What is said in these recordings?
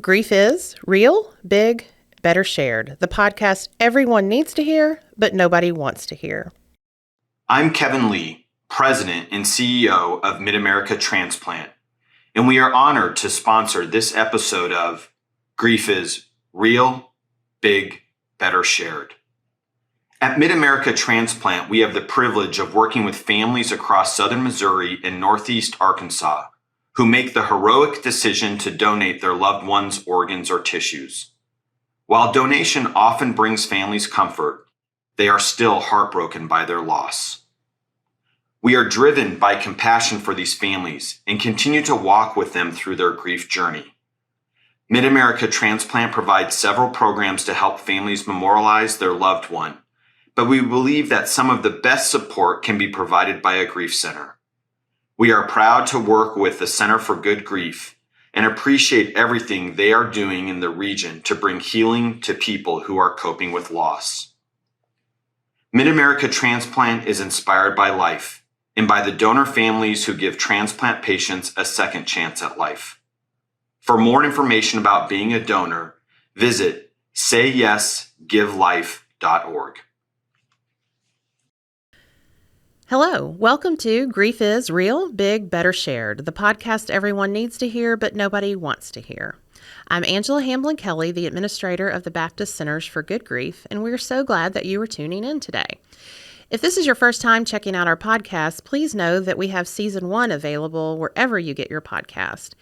Grief is real, big, better shared. The podcast everyone needs to hear, but nobody wants to hear. I'm Kevin Lee, President and CEO of Mid-America Transplant, and we are honored to sponsor this episode of Grief is real, big, better shared. At Mid-America Transplant, we have the privilege of working with families across southern Missouri and northeast Arkansas who make the heroic decision to donate their loved ones' organs or tissues. While donation often brings families comfort, they are still heartbroken by their loss. We are driven by compassion for these families and continue to walk with them through their grief journey. Mid-America Transplant provides several programs to help families memorialize their loved one, but we believe that some of the best support can be provided by a grief center. We are proud to work with the Center for Good Grief and appreciate everything they are doing in the region to bring healing to people who are coping with loss. Mid-America Transplant is inspired by life and by the donor families who give transplant patients a second chance at life. For more information about being a donor, visit sayyesgivelife.org. Hello, welcome to Grief is Real, Big, Better Shared, the podcast everyone needs to hear, but nobody wants to hear. I'm Angela Hamblin Kelly, the administrator of the Baptist Centers for Good Grief, and we're so glad that you are tuning in today. If this is your first time checking out our podcast, please know that we have Season 1 available wherever you get your podcast.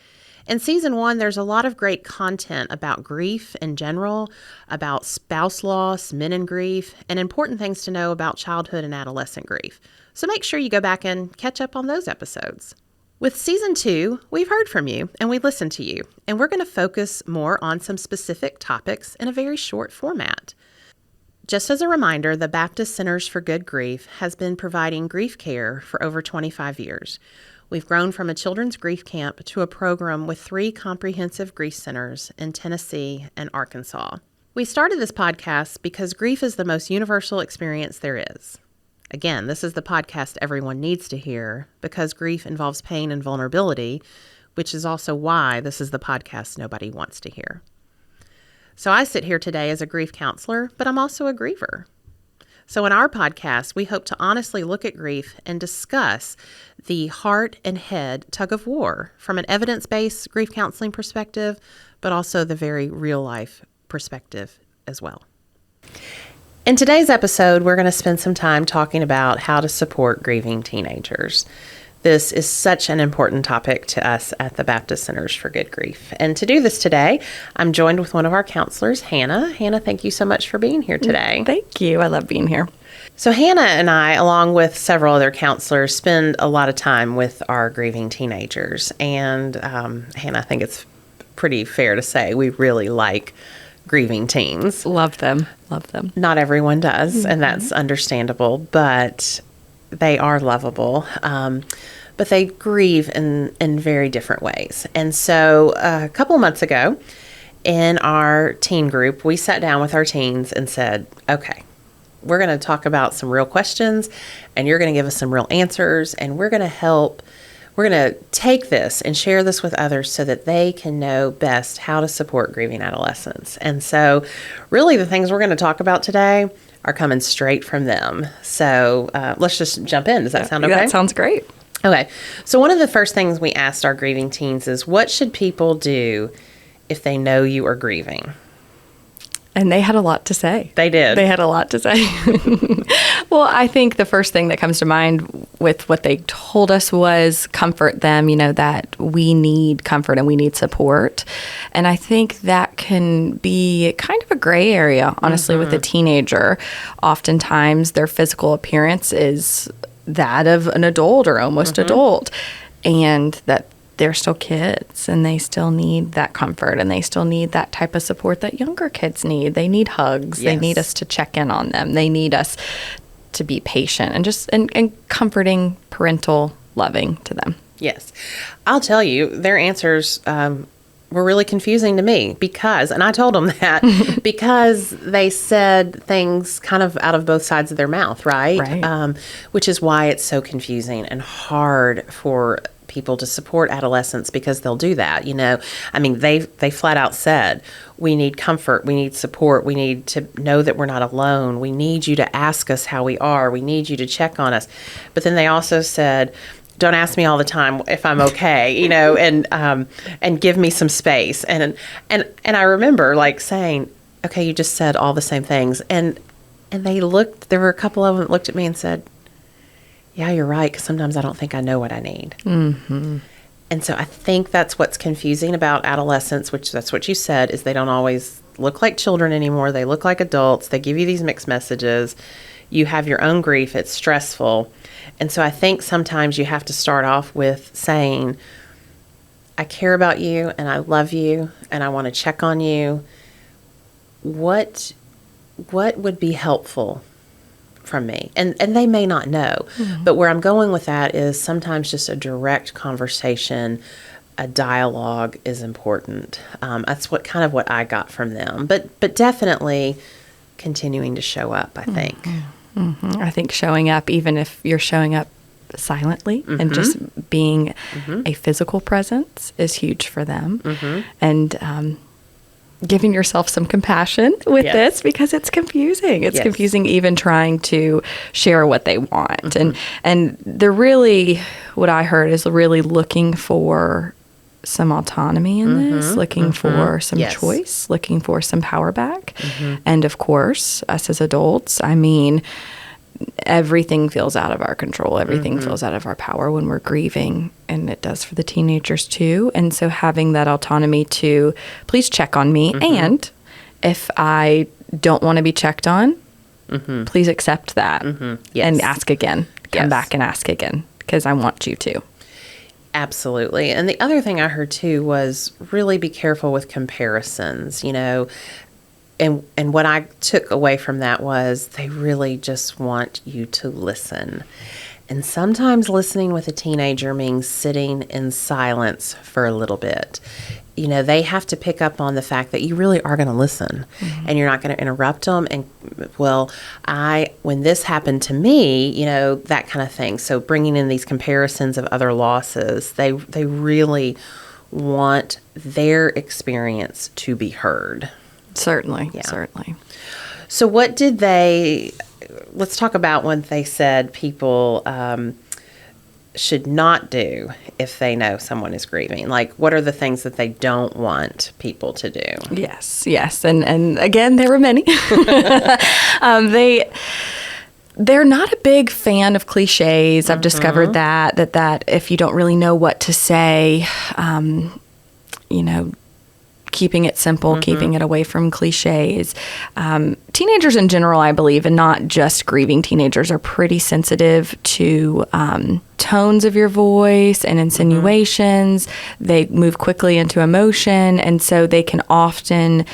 In Season 1, there's a lot of great content about grief in general, about spouse loss, men in grief, and important things to know about childhood and adolescent grief. So make sure you go back and catch up on those episodes. With Season 2, we've heard from you and we listened to you, and we're going to focus more on some specific topics in a very short format. Just as a reminder, the Baptist Centers for Good Grief has been providing grief care for over 25 years. We've grown from a children's grief camp to a program with 3 comprehensive grief centers in Tennessee and Arkansas. We started this podcast because grief is the most universal experience there is. Again, this is the podcast everyone needs to hear because grief involves pain and vulnerability, which is also why this is the podcast nobody wants to hear. So I sit here today as a grief counselor, but I'm also a griever. So in our podcast, we hope to honestly look at grief and discuss the heart and head tug of war from an evidence-based grief counseling perspective, but also the very real-life perspective as well. In today's episode, we're going to spend some time talking about how to support grieving teenagers. This is such an important topic to us at the Baptist Centers for Good Grief. And to do this today, I'm joined with one of our counselors, Hannah. Hannah, thank you so much for being here today. Thank you. I love being here. So Hannah and I, along with several other counselors, spend a lot of time with our grieving teenagers. And Hannah, I think it's pretty fair to say we really like grieving teens. Love them. Love them. Not everyone does, and that's understandable, but they are lovable. But they grieve in very different ways. And so a couple months ago in our teen group, we sat down with our teens and said, okay, we're going to talk about some real questions and you're going to give us some real answers, and we're going to take this and share this with others so that they can know best how to support grieving adolescents. And so really the things we're going to talk about today are coming straight from them. So let's just jump in. Does that sound okay? That sounds great. Okay. So one of the first things we asked our grieving teens is, what should people do if they know you are grieving? And they had a lot to say. They did. They had a lot to say. Well, I think the first thing that comes to mind with what they told us was comfort them, that we need comfort and we need support. And I think that can be kind of a gray area, honestly, with a teenager. Oftentimes, their physical appearance is that of an adult or almost adult, and that they're still kids and they still need that comfort and they still need that type of support that younger kids need. They need hugs. Yes. They need us to check in on them. They need us to be patient and just and comforting, parental loving to them. Yes. I'll tell you, their answers were really confusing to me because, and I told them that, because they said things kind of out of both sides of their mouth, right? Right. Which is why it's so confusing and hard for people to support adolescents because they'll do that. I mean, they flat out said, we need comfort, we need support, we need to know that we're not alone, we need you to ask us how we are, we need you to check on us. But then they also said, don't ask me all the time if I'm okay, and give me some space. And I remember like saying, okay, you just said all the same things. And they looked, there were a couple of them that looked at me and said, yeah, you're right, because sometimes I don't think I know what I need. Mm-hmm. And so I think that's what's confusing about adolescents, which that's what you said, is they don't always look like children anymore. They look like adults. They give you these mixed messages. You have your own grief. It's stressful. And so I think sometimes you have to start off with saying, I care about you and I love you and I want to check on you. What would be helpful from me? And they may not know. Mm-hmm. But where I'm going with that is sometimes just a direct conversation, a dialogue is important. That's what I got from them. But definitely continuing to show up, I think. Mm-hmm. Mm-hmm. I think showing up, even if you're showing up silently and just being a physical presence, is huge for them. Mm-hmm. And giving yourself some compassion with this, because it's confusing. It's confusing even trying to share what they want. Mm-hmm. And they're really, what I heard is really looking for some autonomy in this, looking for some choice, looking for some power back. Mm-hmm. And of course, us as adults, I mean, everything feels out of our control. Everything feels out of our power when we're grieving, and it does for the teenagers too. And so having that autonomy to please check on me. And if I don't want to be checked on, please accept that and ask again. Come back and ask again, because I want you to. Absolutely. And the other thing I heard too was really be careful with comparisons, And what I took away from that was they really just want you to listen. And sometimes listening with a teenager means sitting in silence for a little bit. They have to pick up on the fact that you really are going to listen and you're not going to interrupt them. And, when this happened to me, that kind of thing. So bringing in these comparisons of other losses, they really want their experience to be heard. Certainly, certainly. So let's talk about what they said people should not do if they know someone is grieving. Like, what are the things that they don't want people to do? Yes. And again, there were many. They're not a big fan of cliches. I've discovered that if you don't really know what to say, keeping it simple, keeping it away from cliches. Teenagers in general, I believe, and not just grieving teenagers, are pretty sensitive to tones of your voice and insinuations. They move quickly into emotion, and so they can often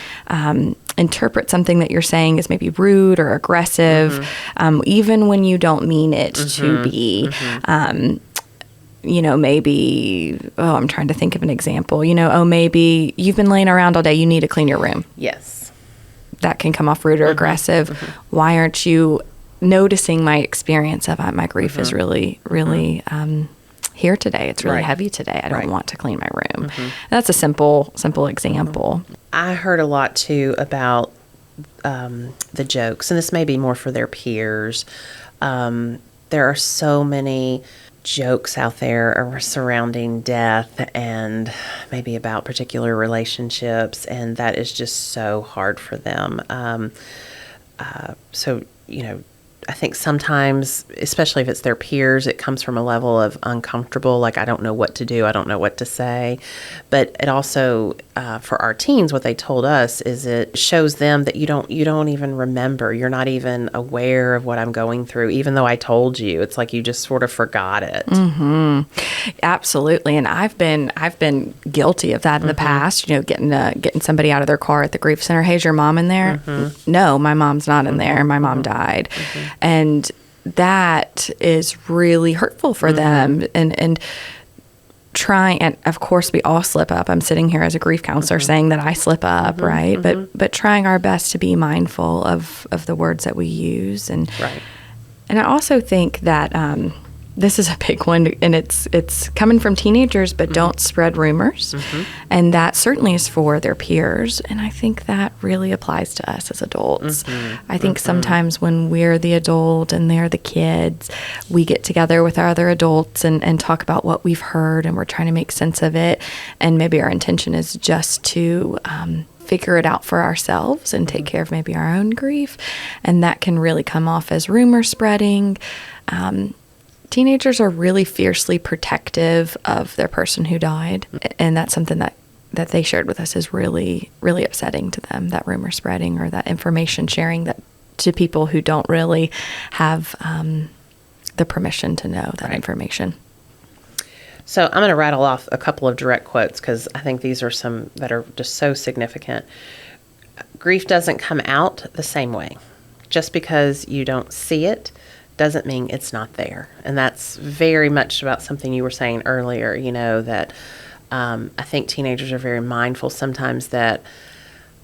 interpret something that you're saying as maybe rude or aggressive, even when you don't mean it to be. Maybe, I'm trying to think of an example, maybe you've been laying around all day, you need to clean your room. Yes. That can come off rude or aggressive. Why aren't you noticing my experience of my grief is really, really here today. It's really heavy today. I don't want to clean my room. That's a simple example. I heard a lot too about the jokes, and this may be more for their peers. There are so many jokes out there surrounding death and maybe about particular relationships, and that is just so hard for them. I think sometimes, especially if it's their peers, it comes from a level of uncomfortable, like I don't know what to do, I don't know what to say. But it also, for our teens, what they told us is it shows them that you don't even remember, you're not even aware of what I'm going through, even though I told you. It's like you just sort of forgot it. Absolutely, and I've been guilty of that in the past. Getting somebody out of their car at the grief center. Hey, is your mom in there? No, my mom's not in there. My mom died. And that is really hurtful for them. And trying, and of course we all slip up. I'm sitting here as a grief counselor saying that I slip up, right? But trying our best to be mindful of the words that we use. And I also think that this is a big one, and it's coming from teenagers, but don't spread rumors. And that certainly is for their peers. And I think that really applies to us as adults. I think sometimes when we're the adult and they're the kids, we get together with our other adults and talk about what we've heard, and we're trying to make sense of it. And maybe our intention is just to figure it out for ourselves and take care of maybe our own grief. And that can really come off as rumor spreading. Teenagers are really fiercely protective of their person who died. And that's something that they shared with us is really, really upsetting to them, that rumor spreading or that information sharing that to people who don't really have the permission to know that information. So I'm going to rattle off a couple of direct quotes because I think these are some that are just so significant. Grief doesn't come out the same way. Just because you don't see it doesn't mean it's not there. And that's very much about something you were saying earlier, that I think teenagers are very mindful sometimes that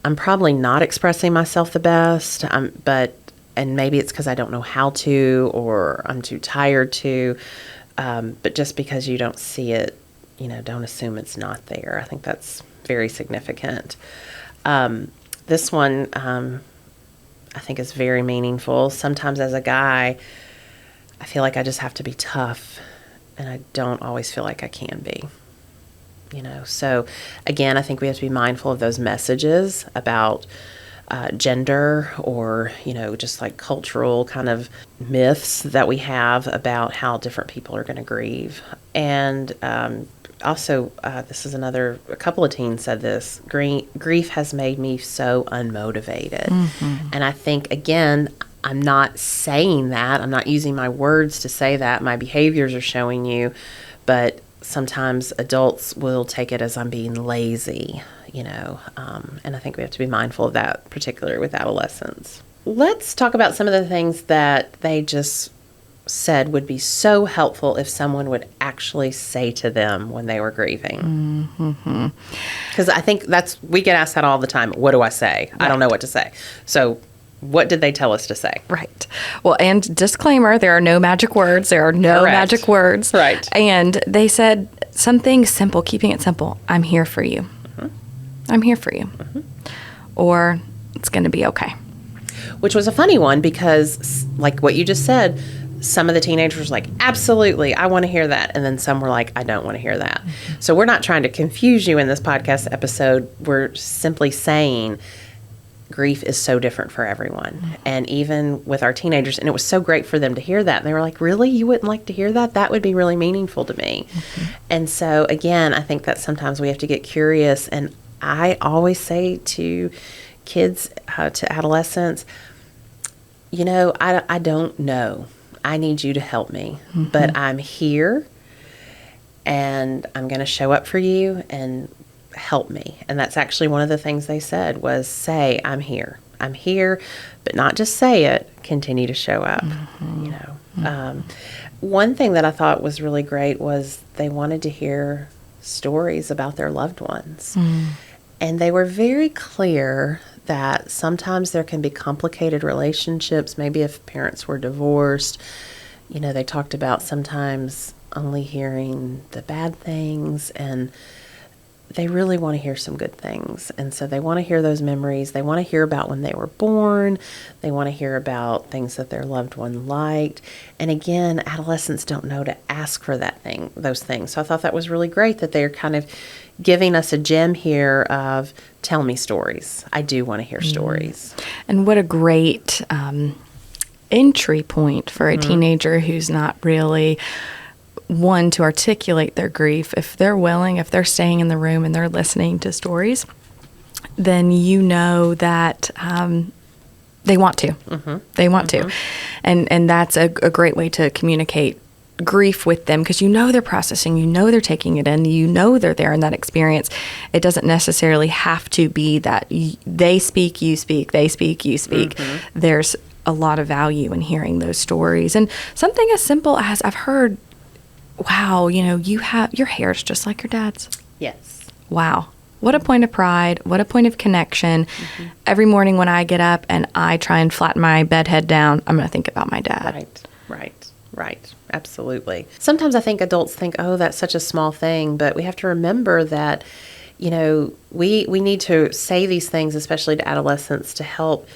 I'm probably not expressing myself the best, and maybe it's because I don't know how to, or I'm too tired to, but just because you don't see it, don't assume it's not there. I think that's very significant. This one, I think is very meaningful. Sometimes as a guy, I feel like I just have to be tough, and I don't always feel like I can be. So again, I think we have to be mindful of those messages about gender or, just like cultural kind of myths that we have about how different people are going to grieve. And also, this is a couple of teens said this, grief has made me so unmotivated. And I think, again, I'm not saying that. I'm not using my words to say that. My behaviors are showing you, but sometimes adults will take it as I'm being lazy, and I think we have to be mindful of that, particularly with adolescents. Let's talk about some of the things that they just said would be so helpful if someone would actually say to them when they were grieving. Because I think we get asked that all the time. What do I say? Right. I don't know what to say. So what did they tell us to say? Right. Well, and disclaimer, there are no magic words. There are no Correct. Magic words. Right. And they said something simple, keeping it simple. I'm here for you. I'm here for you. Or it's going to be okay. Which was a funny one because, like what you just said, some of the teenagers were like, absolutely, I want to hear that. And then some were like, I don't want to hear that. So we're not trying to confuse you in this podcast episode. We're simply saying grief is so different for everyone. And even with our teenagers, and it was so great for them to hear that. They were like, really? You wouldn't like to hear that? That would be really meaningful to me. And so, again, I think that sometimes we have to get curious. And I always say to kids, to adolescents, I don't know. I need you to help me. But I'm here, and I'm going to show up for you and help me. And that's actually one of the things they said was, say, I'm here. I'm here, but not just say it, continue to show up. One thing that I thought was really great was they wanted to hear stories about their loved ones. And they were very clear that sometimes there can be complicated relationships. Maybe if parents were divorced, they talked about sometimes only hearing the bad things, and they really want to hear some good things. And so they want to hear those memories. They want to hear about when they were born. They want to hear about things that their loved one liked. And again, adolescents don't know to ask for those things. So I thought that was really great that they're kind of giving us a gem here of tell me stories. I do want to hear stories. And what a great entry point for a teenager who's not really one to articulate their grief. If they're willing, if they're staying in the room and they're listening to stories, then that they want to. They want to. And that's a great way to communicate grief with them, because they're processing, they're taking it in, they're there in that experience. It doesn't necessarily have to be that they speak, you speak, they speak, you speak. There's a lot of value in hearing those stories. And something as simple as, I've heard, wow, your hair's just like your dad's. Yes. Wow. What a point of pride. What a point of connection. Every morning when I get up and I try and flatten my bed head down, I'm going to think about my dad. Right. Right. Absolutely. Sometimes I think adults think, oh, that's such a small thing, but we have to remember that, we need to say these things, especially to adolescents, to help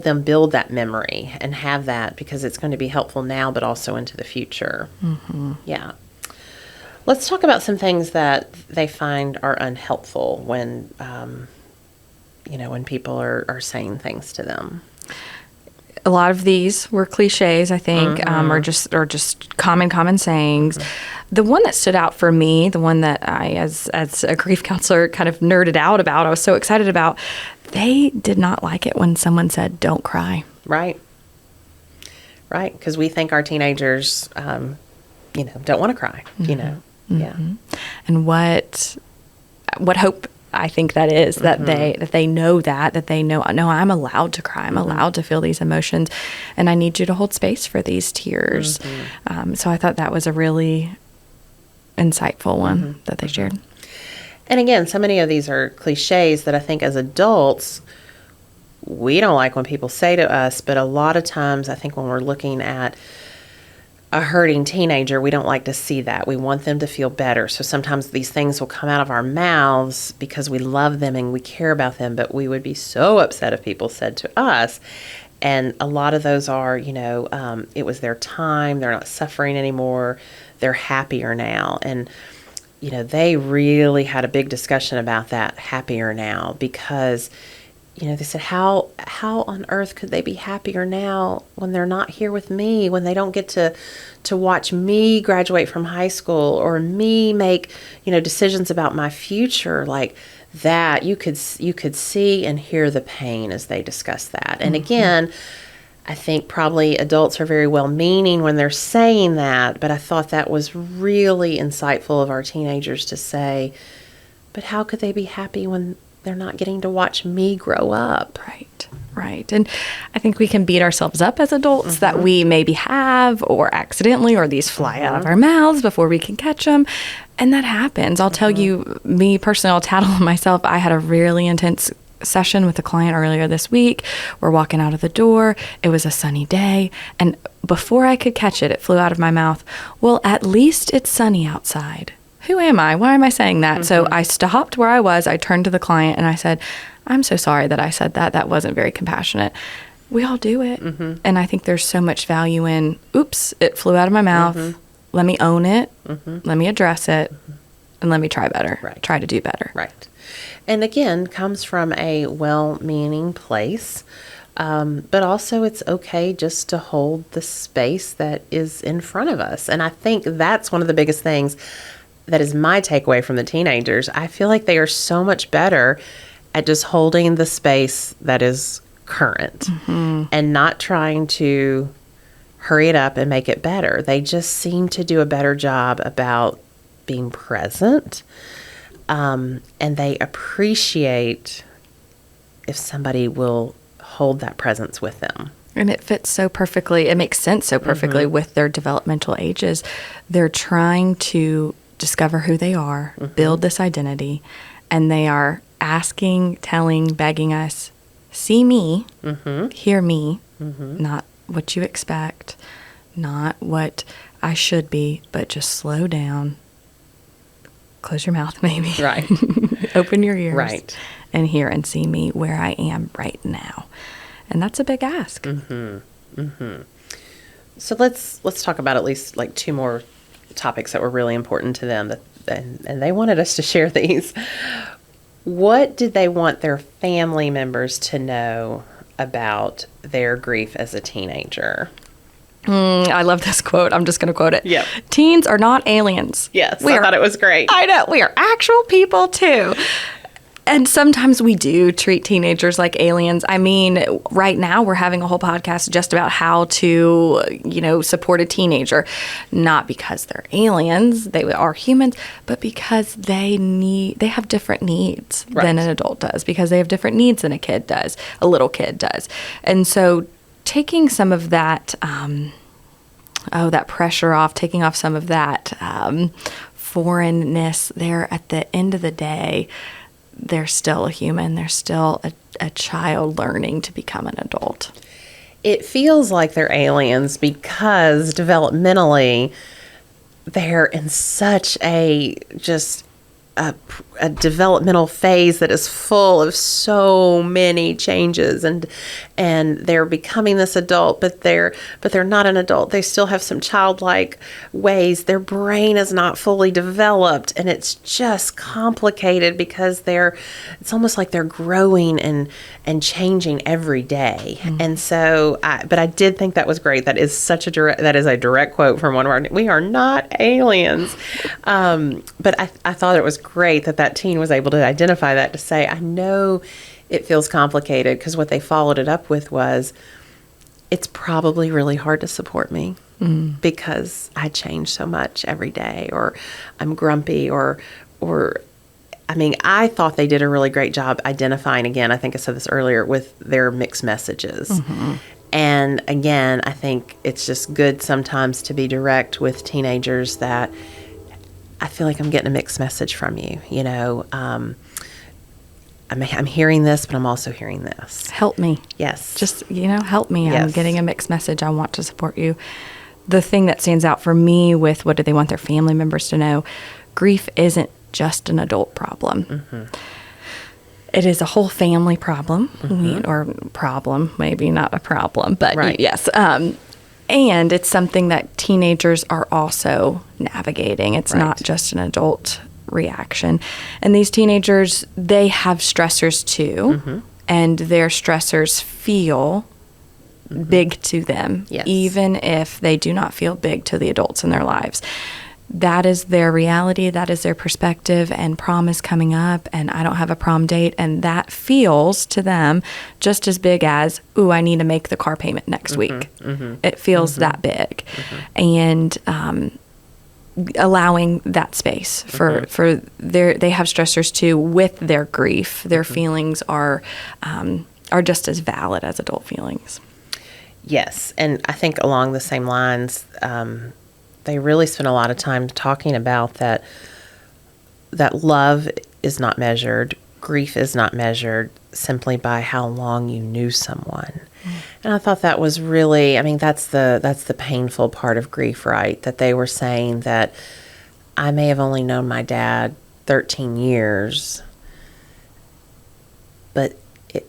them build that memory and have that, because it's going to be helpful now, but also into the future. Mm-hmm. Yeah. Let's talk about some things that they find are unhelpful when, when people are saying things to them. A lot of these were cliches, I think, or just common sayings. Mm-hmm. The one that stood out for me, the one that I, as a grief counselor, kind of nerded out about, I was so excited about, they did not like it when someone said, "Don't cry." Right. Right, because we think our teenagers, don't want to cry, Mm-hmm. Yeah. And what hope I think that is, that they know that they know, no, I'm allowed to cry. I'm allowed to feel these emotions, and I need you to hold space for these tears. So I thought that was a really insightful one that they shared. And again, so many of these are cliches that I think as adults, we don't like when people say to us, but a lot of times I think when we're looking at a hurting teenager, we don't like to see that. We want them to feel better. So sometimes these things will come out of our mouths because we love them and we care about them, but we would be so upset if people said to us. And a lot of those are, it was their time. They're not suffering anymore. They're happier now. And, they really had a big discussion about that, happier now, because they said, how on earth could they be happier now when they're not here with me, when they don't get to watch me graduate from high school, or me make, decisions about my future, like that. You could see and hear the pain as they discuss that. And again, I think probably adults are very well-meaning when they're saying that, but I thought that was really insightful of our teenagers to say, but how could they be happy when they're not getting to watch me grow up? Right. And I think we can beat ourselves up as adults that we maybe have, or accidentally, or these fly out of our mouths before we can catch them. And that happens. I'll tell you, me personally, I'll tattle on myself. I had a really intense session with a client earlier this week. We're walking out of the door. It was a sunny day. And before I could catch it, it flew out of my mouth. Well, at least it's sunny outside. Who am I? Why am I saying that? So I stopped where I was. I turned to the client and I said, I'm so sorry that I said that. That wasn't very compassionate. We all do it. And I think there's so much value in, oops, it flew out of my mouth. Let me own it. Let me address it. And let me try better. Right. Try to do better. Right. And again, comes from a well-meaning place. But also it's okay just to hold the space that is in front of us. And I think that's one of the biggest things that is my takeaway from the teenagers. I feel like they are so much better at just holding the space that is current and not trying to hurry it up and make it better. They just seem to do a better job about being present. And they appreciate if somebody will hold that presence with them. And it fits so perfectly. It makes sense so perfectly with their developmental ages. They're trying to discover who they are, build this identity, and they are asking, telling, begging us, see me, hear me, not what you expect, not what I should be, but just slow down. Close your mouth, maybe. Right. Open your ears. Right. And hear and see me where I am right now. And that's a big ask. So let's talk about at least like two more topics that were really important to them, and they wanted us to share these. What did they want their family members to know about their grief as a teenager? I love this quote. I'm just going to quote it. Yep. Teens are not aliens. Yes, I thought it was great. I know. We are actual people, too. And sometimes we do treat teenagers like aliens. I mean, right now we're having a whole podcast just about how to, support a teenager. Not because they're aliens, they are humans, but because they have different needs than an adult does, because they have different needs than a little kid does. And so taking some of that, that pressure off, taking off some of that foreignness there at the end of the day, they're still a human. They're still a child learning to become an adult. it feels like they're aliens because developmentally they're in such a developmental phase that is full of so many changes, and they're becoming this adult, but they're not an adult. They still have some childlike ways. Their brain is not fully developed, and it's just complicated because it's almost like they're growing and changing every day. And so I did think that was great. That is a direct quote from one of our, we are not aliens. But I thought it was great that teen was able to identify that, to say, I know it feels complicated, because what they followed it up with was, it's probably really hard to support me because I change so much every day, or I'm grumpy, or I mean, I thought they did a really great job identifying, again, I think I said this earlier, with their mixed messages. Mm-hmm. And again, I think it's just good sometimes to be direct with teenagers, that I feel like I'm getting a mixed message from you. You know, I'm hearing this, but I'm also hearing this. Help me. Yes. Just, help me. Yes. I'm getting a mixed message. I want to support you. The thing that stands out for me with what do they want their family members to know, grief isn't just an adult problem. Mm-hmm. It is a whole family problem, or problem, maybe not a problem, but right. Yes. And it's something that teenagers are also navigating. It's not just an adult reaction. And these teenagers, they have stressors too, and their stressors feel big to them, even if they do not feel big to the adults in their lives. That is their reality. That is their perspective. And prom is coming up, and I don't have a prom date. And that feels to them just as big as, ooh, I need to make the car payment next week. It feels that big. And allowing that space for they have stressors too with their grief. Their feelings are just as valid as adult feelings. Yes. And I think along the same lines, they really spend a lot of time talking about that love is not measured, grief is not measured simply by how long you knew someone. And I thought that was really, I mean, that's the painful part of grief, right? That they were saying that I may have only known my dad 13 years, but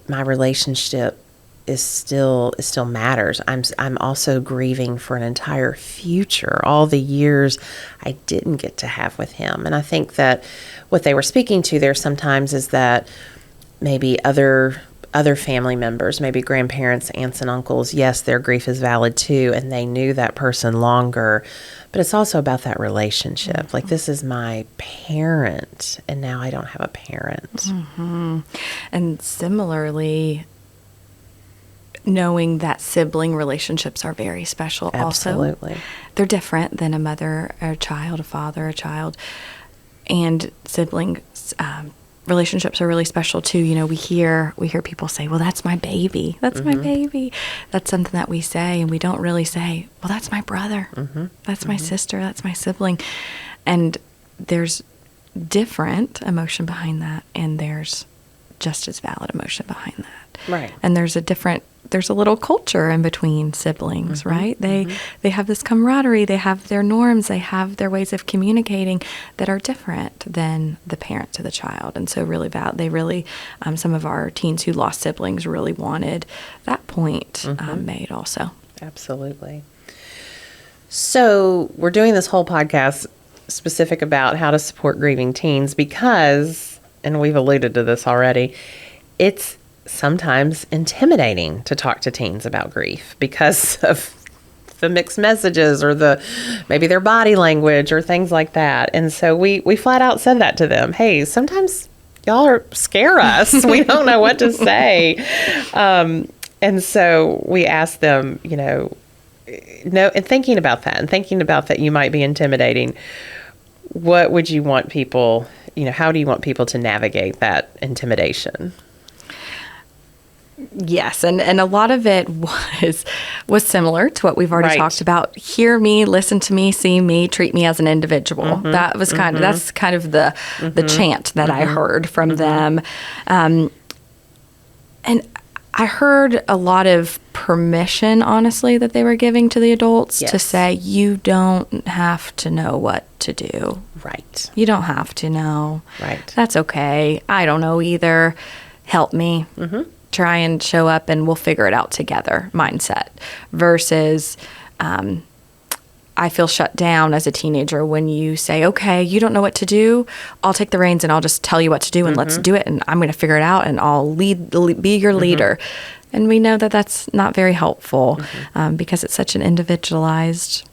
my relationship is still matters. I'm also grieving for an entire future, all the years I didn't get to have with him. And I think that what they were speaking to there sometimes is that maybe other family members, maybe grandparents, aunts and uncles, yes, their grief is valid too, and they knew that person longer, but it's also about that relationship. Like, this is my parent, and now I don't have a parent. And similarly, knowing that sibling relationships are very special. Absolutely. Also, they're different than a mother or a child, a father, a child. And sibling relationships are really special too. You know, we hear people say, well, that's my baby. That's my baby. That's something that we say, and we don't really say, well, that's my brother. That's my sister. That's my sibling. And there's different emotion behind that, and there's just as valid emotion behind that. Right. And there's a little culture in between siblings, right? They have this camaraderie, they have their norms, they have their ways of communicating that are different than the parent to the child. And so some of our teens who lost siblings really wanted that point made also. Absolutely. So we're doing this whole podcast specific about how to support grieving teens because, and we've alluded to this already, it's sometimes intimidating to talk to teens about grief because of the mixed messages or maybe their body language or things like that. And so we flat out said that to them. Hey, sometimes y'all scare us. We don't know what to say. And so we asked them, and thinking about that you might be intimidating, what would you want people, how do you want people to navigate that intimidation? Yes, and a lot of it was similar to what we've already talked about. Hear me, listen to me, see me, treat me as an individual. That was that's kind of the chant that I heard from them. And I heard a lot of permission, honestly, that they were giving to the adults Yes. to say, you don't have to know what to do. Right. You don't have to know. Right. That's okay. I don't know either. Help me. Try and show up and we'll figure it out together mindset versus I feel shut down as a teenager when you say, okay, you don't know what to do. I'll take the reins and I'll just tell you what to do and let's do it. And I'm going to figure it out and I'll be your leader. And we know that that's not very helpful because it's such an individualized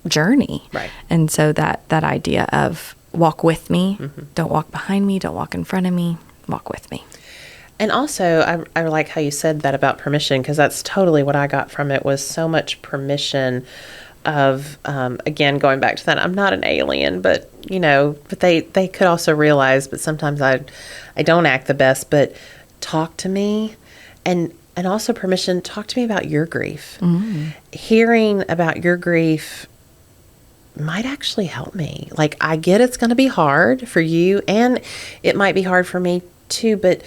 journey. Right. And so that idea of walk with me, don't walk behind me, don't walk in front of me, walk with me. And also, I like how you said that about permission, because that's totally what I got from it, was so much permission of, again, going back to that, I'm not an alien, but, but they could also realize, but sometimes I don't act the best, but talk to me. And also permission, talk to me about your grief. Hearing about your grief might actually help me. Like, I get it's going to be hard for you, and it might be hard for me too, but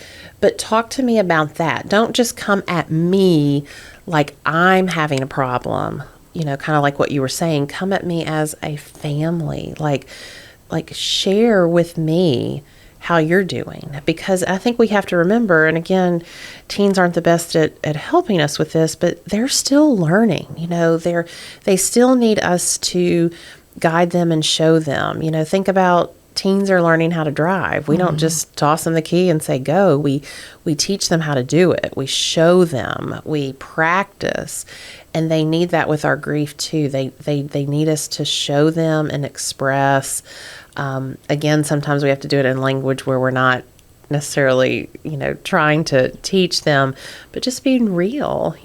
talk to me about that. Don't just come at me like I'm having a problem, kind of like what you were saying. Come at me as a family, like share with me how you're doing, because I think we have to remember, and again, teens aren't the best at helping us with this, but they're still learning. They still need us to guide them and show them. Think about teens are learning how to drive. We don't just toss them the key and say, go. We teach them how to do it. We show them. We practice. And they need that with our grief too. They need us to show them and express. Again, sometimes we have to do it in language where we're not necessarily, trying to teach them, but just being real,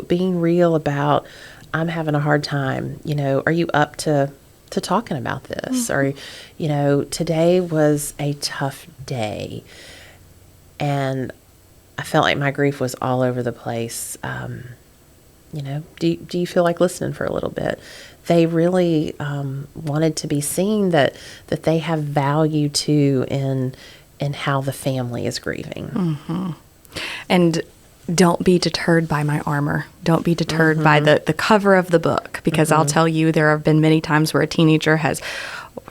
being real about, I'm having a hard time. Are you up to talking about this? Or, today was a tough day and I felt like my grief was all over the place. Do you feel like listening for a little bit? They really wanted to be seen that they have value too in how the family is grieving. And don't be deterred by my armor. Don't be deterred by the cover of the book, because I'll tell you, there have been many times where a teenager has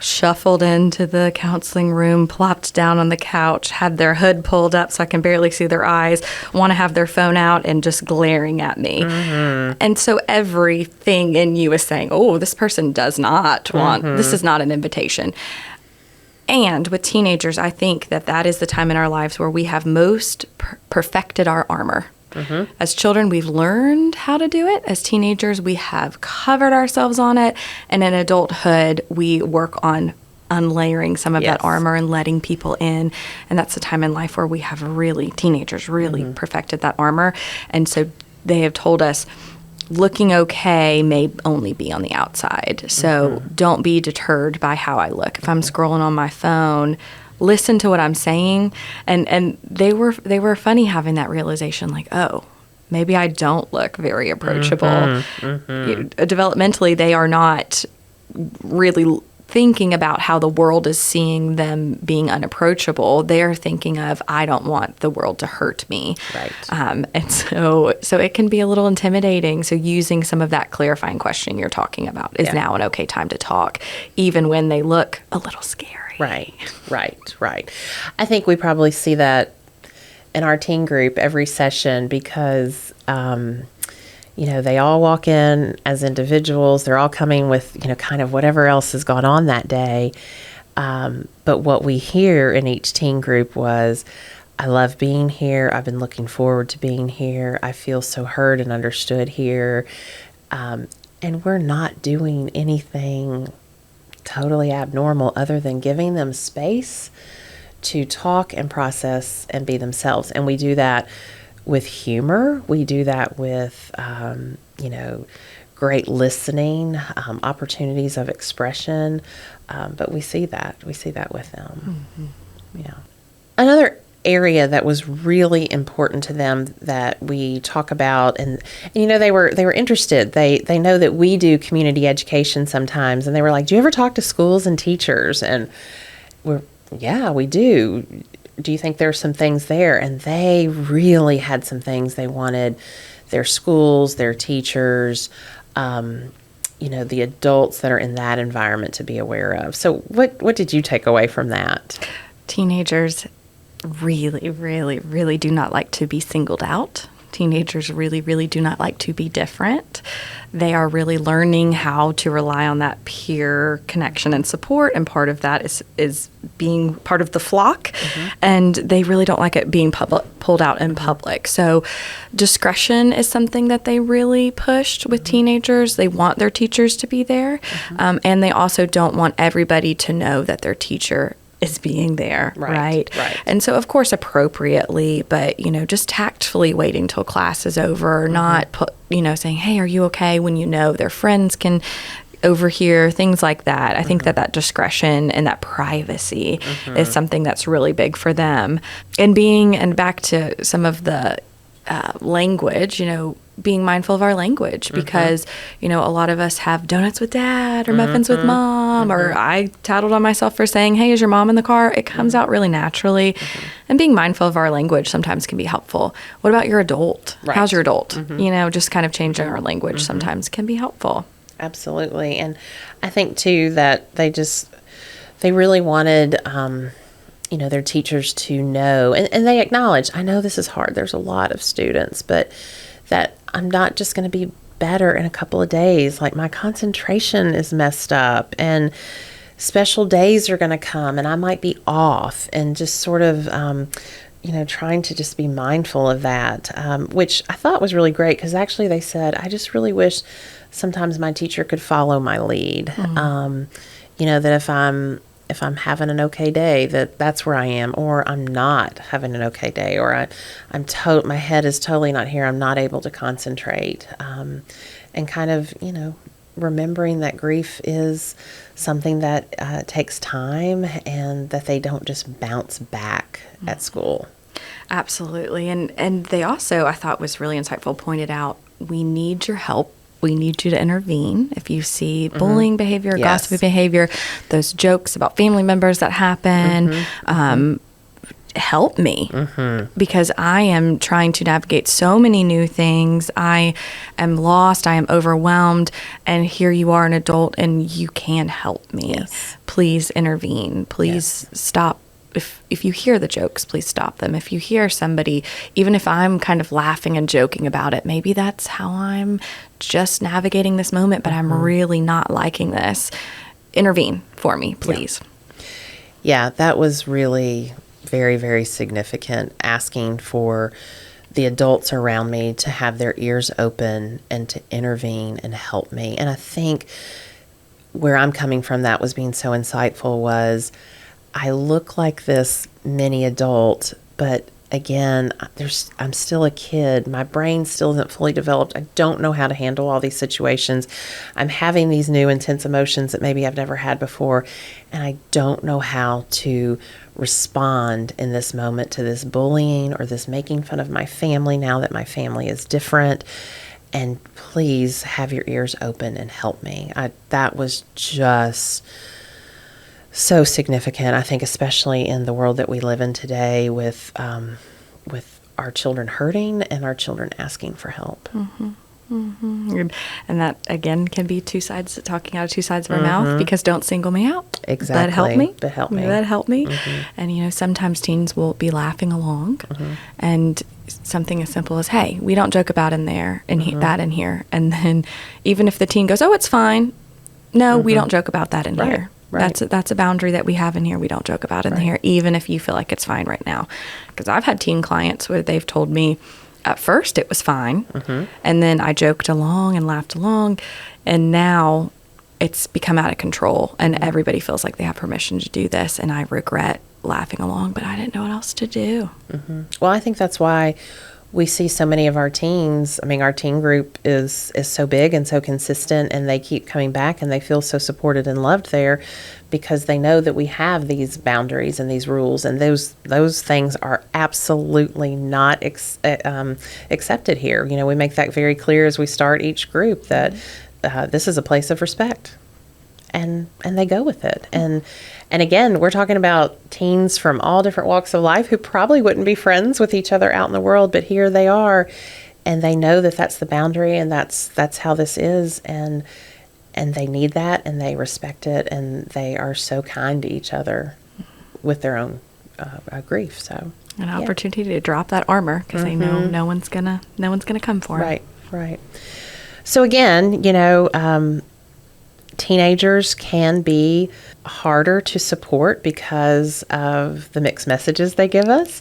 shuffled into the counseling room, plopped down on the couch, had their hood pulled up so I can barely see their eyes, want to have their phone out and just glaring at me. And so everything in you is saying, oh, this person does not want, this is not an invitation. And with teenagers, I think that is the time in our lives where we have most perfected our armor. As children, we've learned how to do it. As teenagers, we have covered ourselves on it. And in adulthood, we work on unlayering some of that armor and letting people in. And that's the time in life where we have teenagers really perfected that armor. And so they have told us, looking okay may only be on the outside. So don't be deterred by how I look. If I'm scrolling on my phone, listen to what I'm saying. And they were funny having that realization, like, oh, maybe I don't look very approachable. Developmentally, they are not really thinking about how the world is seeing them being unapproachable. They're thinking of, I don't want the world to hurt me. Right. And so it can be a little intimidating. So using some of that clarifying questioning you're talking about is now an okay time to talk, even when they look a little scary. Right. I think we probably see that in our teen group every session, because they all walk in as individuals. They're all coming with, kind of whatever else has gone on that day. But what we hear in each teen group was, I love being here. I've been looking forward to being here. I feel so heard and understood here. And we're not doing anything totally abnormal other than giving them space to talk and process and be themselves. And we do that with humor. We do that with, great listening, opportunities of expression. But we see that with them. Yeah. Another area that was really important to them that we talk about, and they were interested. They know that we do community education sometimes, and they were like, do you ever talk to schools and teachers? And we do. do you think there's some things there? And they really had some things they wanted their schools, their teachers, the adults that are in that environment to be aware of. So what did you take away from that? Teenagers really, really, really do not like to be singled out. Teenagers really, really do not like to be different. They are really learning how to rely on that peer connection and support, and part of that is being part of the flock, and they really don't like it being pulled out in public. So discretion is something that they really pushed with teenagers. They want their teachers to be there, and they also don't want everybody to know that their teacher is being there, right? And so, of course, appropriately, but, just tactfully waiting till class is over, not saying, hey, are you okay, when their friends can overhear, things like that. I think that discretion and that privacy is something that's really big for them. And back to some of the language, being mindful of our language, because, a lot of us have donuts with dad or muffins with mom, or I tattled on myself for saying, hey, is your mom in the car? It comes out really naturally. And being mindful of our language sometimes can be helpful. What about your adult? Right. How's your adult? Just kind of changing our language sometimes can be helpful. Absolutely. And I think, too, that they really wanted, their teachers to know, and they acknowledge, I know this is hard. There's a lot of students, but that I'm not just going to be better in a couple of days. Like, my concentration is messed up, and special days are going to come, and I might be off, and just sort of, trying to just be mindful of that, which I thought was really great, because actually they said, I just really wish sometimes my teacher could follow my lead. That if I'm having an okay day, that's where I am, or I'm not having an okay day, or my head is totally not here. I'm not able to concentrate, and kind of, remembering that grief is something that takes time, and that they don't just bounce back at school. Absolutely. And they also, I thought was really insightful, pointed out, we need your help. We need you to intervene. If you see bullying behavior, gossipy behavior, those jokes about family members that happen, help me, because I am trying to navigate so many new things. I am lost. I am overwhelmed. And here you are, an adult, and you can help me. Yes. Please intervene. Please stop. If you hear the jokes, please stop them. If you hear somebody, even if I'm kind of laughing and joking about it, maybe that's how I'm just navigating this moment, but I'm really not liking this. Intervene for me, please. Yeah, that was really very, very significant, asking for the adults around me to have their ears open and to intervene and help me. And I think where I'm coming from, that was being so insightful, was I look like this mini adult, but again, I'm still a kid. My brain still isn't fully developed. I don't know how to handle all these situations. I'm having these new intense emotions that maybe I've never had before, and I don't know how to respond in this moment to this bullying or this making fun of my family now that my family is different. And please have your ears open and help me. That was just so significant, I think, especially in the world that we live in today, with our children hurting and our children asking for help. And that, again, can be talking out of two sides of our mouth, because don't single me out. Exactly. But help me. But help me. That help me. And, sometimes teens will be laughing along, and something as simple as, hey, we don't joke about in there and that in here. And then even if the teen goes, oh, it's fine. No, we don't joke about that in here. Right. That's a boundary that we have in here. We don't joke about in here, even if you feel like it's fine right now. Because I've had teen clients where they've told me at first it was fine, and then I joked along and laughed along, and now it's become out of control, and everybody feels like they have permission to do this, and I regret laughing along, but I didn't know what else to do. Well, I think that's why we see so many of our teens. I mean, our teen group is so big and so consistent, and they keep coming back, and they feel so supported and loved there, because they know that we have these boundaries and these rules, and those things are absolutely not accepted here. We make that very clear as we start each group, that this is a place of respect. and they go with it. And again, we're talking about teens from all different walks of life who probably wouldn't be friends with each other out in the world, but here they are, and they know that that's the boundary, and that's how this is, and they need that, and they respect it, and they are so kind to each other with their own grief. So an opportunity to drop that armor because they know no one's gonna come for them. Right. So again, teenagers can be harder to support because of the mixed messages they give us,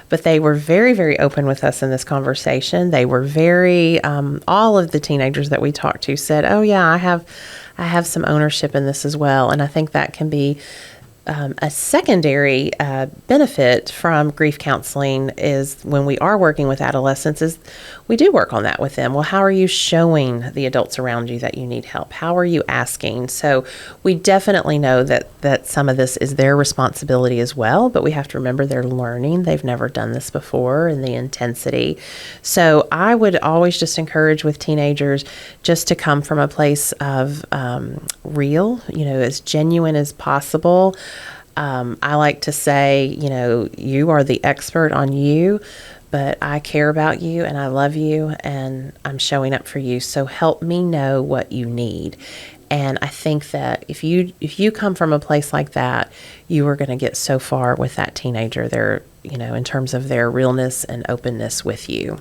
but they were very, very open with us in this conversation. They were very, all of the teenagers that we talked to said, "Oh yeah, I have some ownership in this as well." And I think that can be a secondary benefit from grief counseling is when we are working with adolescents is we do work on that with them. Well, how are you showing the adults around you that you need help? How are you asking? So we definitely know that some of this is their responsibility as well, but we have to remember they're learning. They've never done this before, and the intensity. So I would always just encourage with teenagers just to come from a place of real, as genuine as possible. I like to say, you are the expert on you, but I care about you and I love you and I'm showing up for you. So help me know what you need. And I think that if you come from a place like that, you are going to get so far with that teenager there, in terms of their realness and openness with you.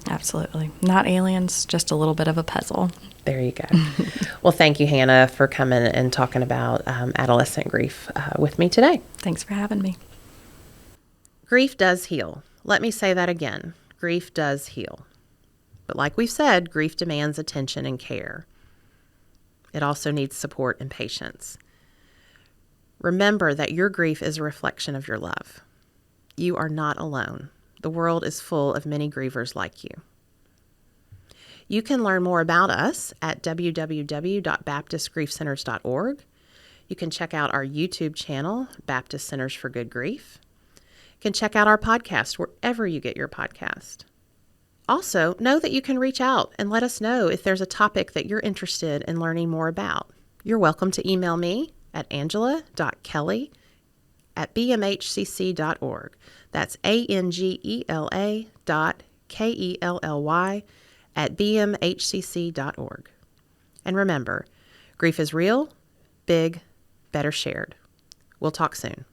Absolutely. Not aliens, just a little bit of a puzzle. There you go. Well, thank you, Hannah, for coming and talking about adolescent grief with me today. Thanks for having me. Grief does heal. Let me say that again. Grief does heal. But like we've said, grief demands attention and care. It also needs support and patience. Remember that your grief is a reflection of your love. You are not alone. The world is full of many grievers like you. You can learn more about us at www.baptistgriefcenters.org. You can check out our YouTube channel, Baptist Centers for Good Grief. You can check out our podcast wherever you get your podcast. Also, know that you can reach out and let us know if there's a topic that you're interested in learning more about. You're welcome to email me at angela.kelly@bmhcc.org. That's angela.kelly@bmhcc.org. And remember, grief is real, big, better shared. We'll talk soon.